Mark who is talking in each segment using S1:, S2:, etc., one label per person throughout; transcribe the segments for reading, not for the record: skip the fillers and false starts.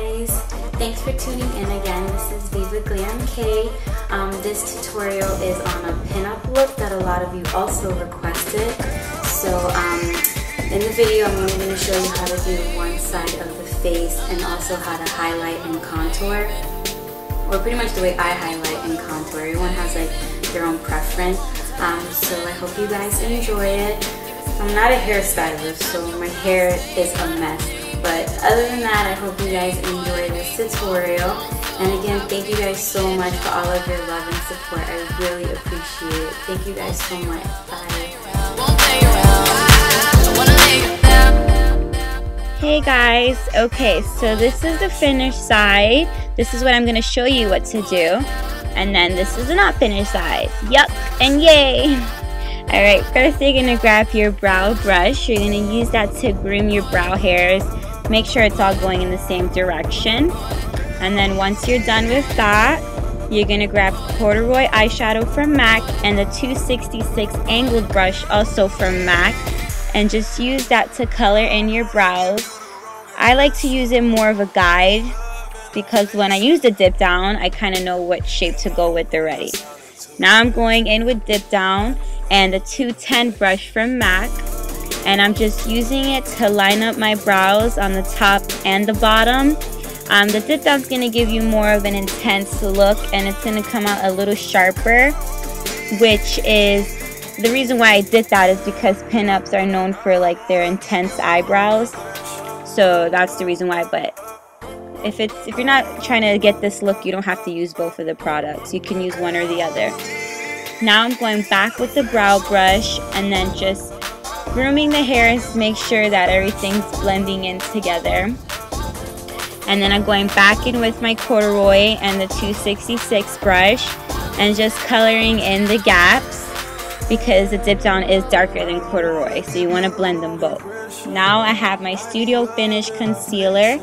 S1: guys, thanks for tuning in again. This is Viva Glam K. This tutorial is on a pinup look that a lot of you also requested. So in the video I'm only going to show you how to do one side of the face and also how to highlight and contour, or pretty much the way I highlight and contour. Everyone has like their own preference. So I hope you guys enjoy it. I'm not a hairstylist, so my hair is a mess. But other than that, I hope you guys enjoy this tutorial. And again, thank you guys so much for all of your love and support. I really appreciate it. Thank you guys so much. Bye.
S2: Hey guys, okay, so this is the finished side. This is what I'm going to show you what to do. And then this is the not finished side. Yup and yay! Alright, first you're going to grab your brow brush. You're going to use that to groom your brow hairs. Make sure it's all going in the same direction. And then once you're done with that, you're going to grab corduroy eyeshadow from MAC and the 266 angled brush also from MAC. And just use that to color in your brows. I like to use it more of a guide, because when I use the dip down, I kind of know what shape to go with already. Now I'm going in with dip down and the 210 brush from MAC, and I'm just using it to line up my brows on the top and the bottom. The dip down is going to give you more of an intense look, and it's going to come out a little sharper, which is the reason why I did that, is because pinups are known for like their intense eyebrows. So that's the reason why. But if you're not trying to get this look, you don't have to use both of the products. You can use one or the other. Now I'm going back with the brow brush and then just grooming the hairs. Make sure that everything's blending in together. And then I'm going back in with my corduroy and the 266 brush and just coloring in the gaps, because the dip down is darker than corduroy, so you want to blend them both. Now I have my Studio Finish concealer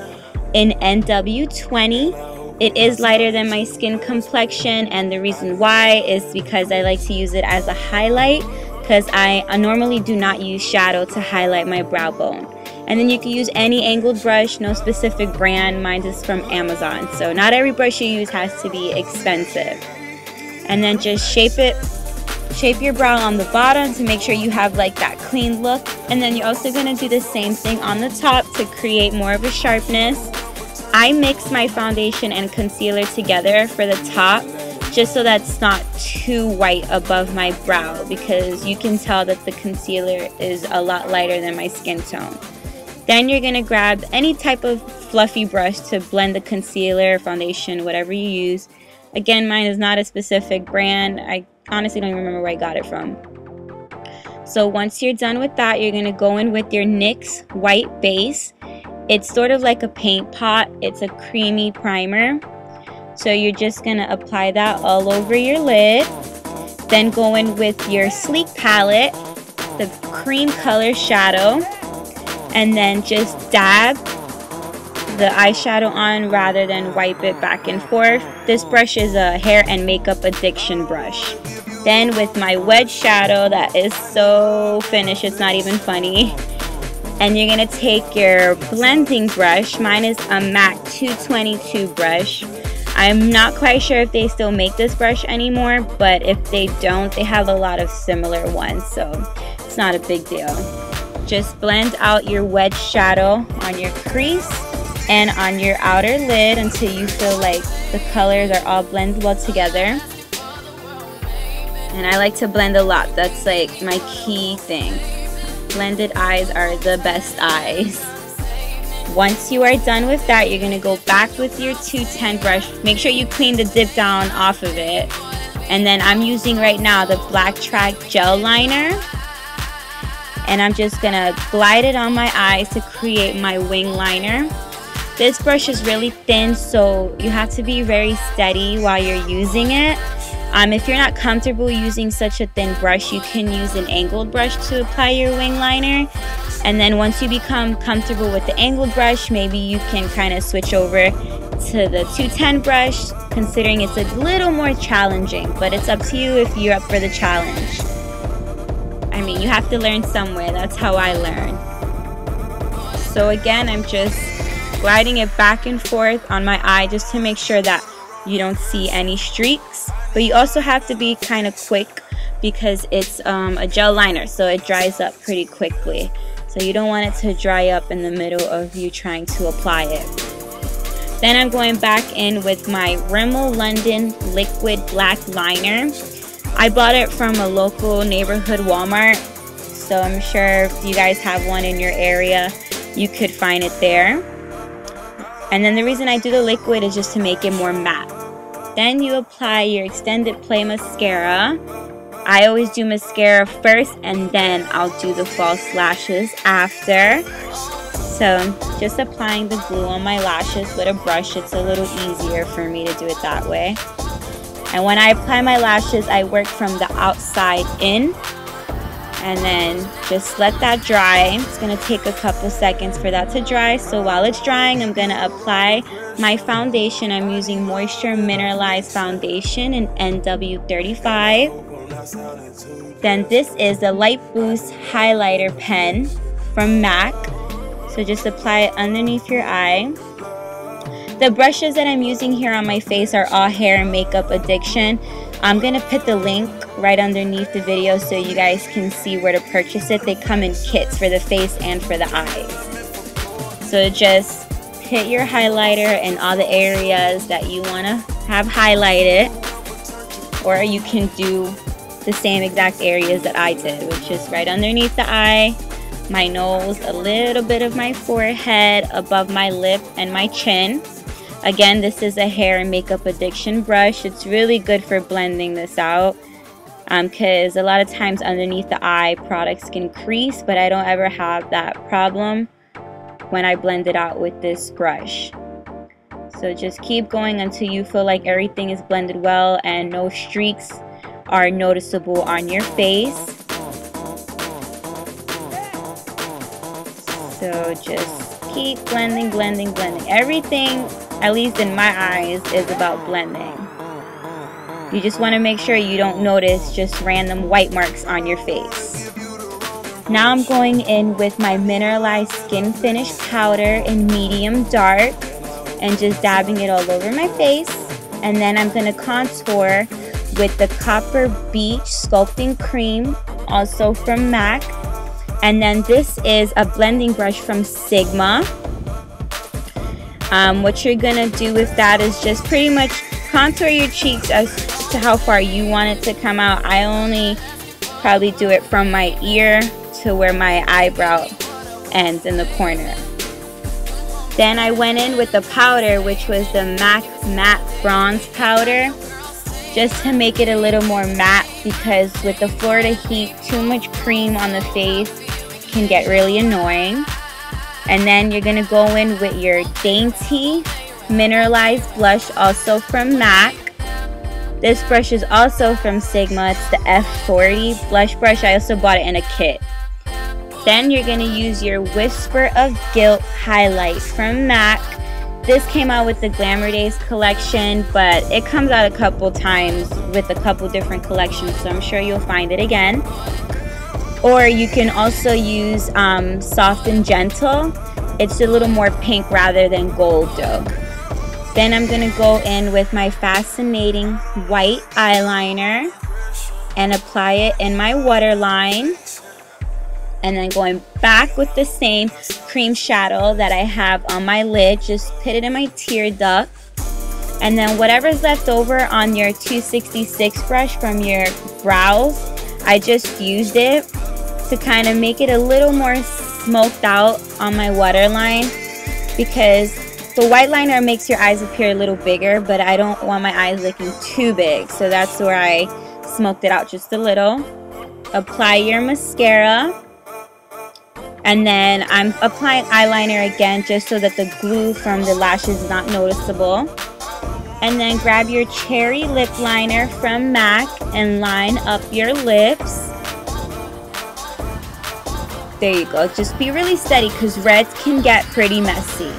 S2: in NW20. It is lighter than my skin complexion, and the reason why is because I like to use it as a highlight, because I normally do not use shadow to highlight my brow bone. And then you can use any angled brush, no specific brand. Mine is from Amazon, so not every brush you use has to be expensive. And then just shape your brow on the bottom to make sure you have like that clean look. And then you're also going to do the same thing on the top to create more of a sharpness. I mix my foundation and concealer together for the top, just so that's not too white above my brow, because you can tell that the concealer is a lot lighter than my skin tone. Then you're going to grab any type of fluffy brush to blend the concealer, foundation, whatever you use. Again, mine is not a specific brand. I honestly don't even remember where I got it from. So once you're done with that, you're going to go in with your NYX white base. It's sort of like a paint pot. It's a creamy primer. So you're just going to apply that all over your lid. Then go in with your Sleek palette, the cream color shadow, and then just dab the eyeshadow on rather than wipe it back and forth. This brush is a hair and makeup addiction brush. Then with my wedge shadow that is so finished, it's not even funny. And you're going to take your blending brush. Mine is a MAC 222 brush. I'm not quite sure if they still make this brush anymore, but if they don't, they have a lot of similar ones, so it's not a big deal. Just blend out your wedge shadow on your crease and on your outer lid until you feel like the colors are all blended well together. And I like to blend a lot. That's like my key thing. Blended eyes are the best eyes. Once you are done with that, you're going to go back with your 210 brush. Make sure you clean the dip down off of it. And then I'm using right now the Black Track gel liner. And I'm just going to glide it on my eyes to create my wing liner. This brush is really thin, so you have to be very steady while you're using it. If you're not comfortable using such a thin brush, you can use an angled brush to apply your wing liner. And then once you become comfortable with the angled brush, maybe you can kind of switch over to the 210 brush, considering it's a little more challenging. But it's up to you if you're up for the challenge. I mean, you have to learn somewhere. That's how I learn. So again, I'm just gliding it back and forth on my eye just to make sure that you don't see any streaks. But you also have to be kind of quick because it's a gel liner, so it dries up pretty quickly. So you don't want it to dry up in the middle of you trying to apply it. Then I'm going back in with my Rimmel London Liquid Black Liner. I bought it from a local neighborhood Walmart, so I'm sure if you guys have one in your area, you could find it there. And then the reason I do the liquid is just to make it more matte. Then you apply your extended play mascara. I always do mascara first and then I'll do the false lashes after. So just applying the glue on my lashes with a brush, it's a little easier for me to do it that way. And when I apply my lashes, I work from the outside in and then just let that dry. It's going to take a couple seconds for that to dry. So while it's drying, I'm going to apply my foundation. I'm using Moisture Mineralized Foundation in NW35. Then this is the Light Boost Highlighter Pen from MAC. So just apply it underneath your eye. The brushes that I'm using here on my face are all Hair and Makeup Addiction. I'm going to put the link right underneath the video so you guys can see where to purchase it. They come in kits for the face and for the eyes. So just hit your highlighter in all the areas that you want to have highlighted. Or you can do the same exact areas that I did, which is right underneath the eye, my nose, a little bit of my forehead, above my lip and my chin. Again, this is a Hair and Makeup Addiction brush. It's really good for blending this out because a lot of times underneath the eye products can crease, but I don't ever have that problem when I blend it out with this brush. So just keep going until you feel like everything is blended well and no streaks are noticeable on your face. So just keep blending, blending, blending. Everything, at least in my eyes, is about blending. You just want to make sure you don't notice just random white marks on your face. Now I'm going in with my Mineralized Skin Finish Powder in medium dark and just dabbing it all over my face. And then I'm going to contour with the Copper Beach Sculpting Cream, also from MAC. And then this is a blending brush from Sigma. What you're gonna do with that is just pretty much contour your cheeks as to how far you want it to come out. I only probably do it from my ear to where my eyebrow ends in the corner. Then I went in with the powder, which was the MAC Matte Bronze Powder, just to make it a little more matte, because with the Florida heat, too much cream on the face can get really annoying. And then you're going to go in with your Dainty Mineralized Blush, also from MAC. This brush is also from Sigma. It's the F40 blush brush. I also bought it in a kit. Then you're going to use your Whisper of Guilt highlight from MAC. This came out with the Glamour Days collection, but it comes out a couple times with a couple different collections, so I'm sure you'll find it again. Or you can also use Soft and Gentle. It's a little more pink rather than gold though. Then I'm going to go in with my Fascinating White Eyeliner and apply it in my waterline. And then going back with the same cream shadow that I have on my lid, just put it in my tear duct. And then whatever's left over on your 266 brush from your brows, I just used it to kind of make it a little more smoked out on my waterline, because the white liner makes your eyes appear a little bigger, but I don't want my eyes looking too big, so that's where I smoked it out just a little. Apply your mascara, and then I'm applying eyeliner again just so that the glue from the lashes is not noticeable. And then grab your Cherry Lip Liner from MAC and line up your lips. There you go. Just be really steady because reds can get pretty messy.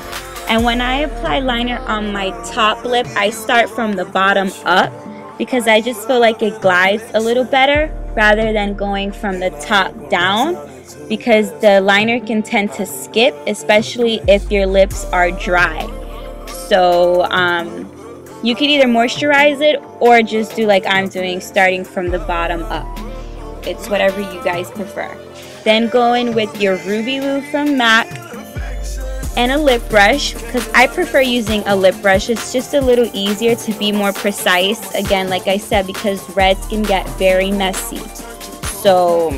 S2: And when I apply liner on my top lip, I start from the bottom up because I just feel like it glides a little better rather than going from the top down. because the liner can tend to skip, especially if your lips are dry. So you could either moisturize it or just do like I'm doing, starting from the bottom up. It's whatever you guys prefer. Then go in with your Ruby Woo from MAC and a lip brush, because I prefer using a lip brush. It's just a little easier to be more precise. Again, like I said, because reds can get very messy. So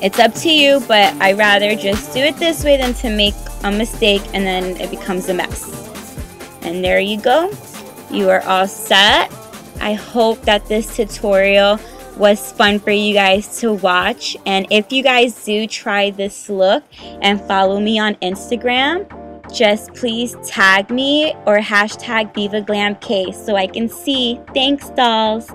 S2: it's up to you, but I rather just do it this way than to make a mistake and then it becomes a mess. And there you go. You are all set. I hope that this tutorial was fun for you guys to watch, and if you guys do try this look and follow me on Instagram, just please tag me or hashtag VivaGlamK so I can see. Thanks, dolls.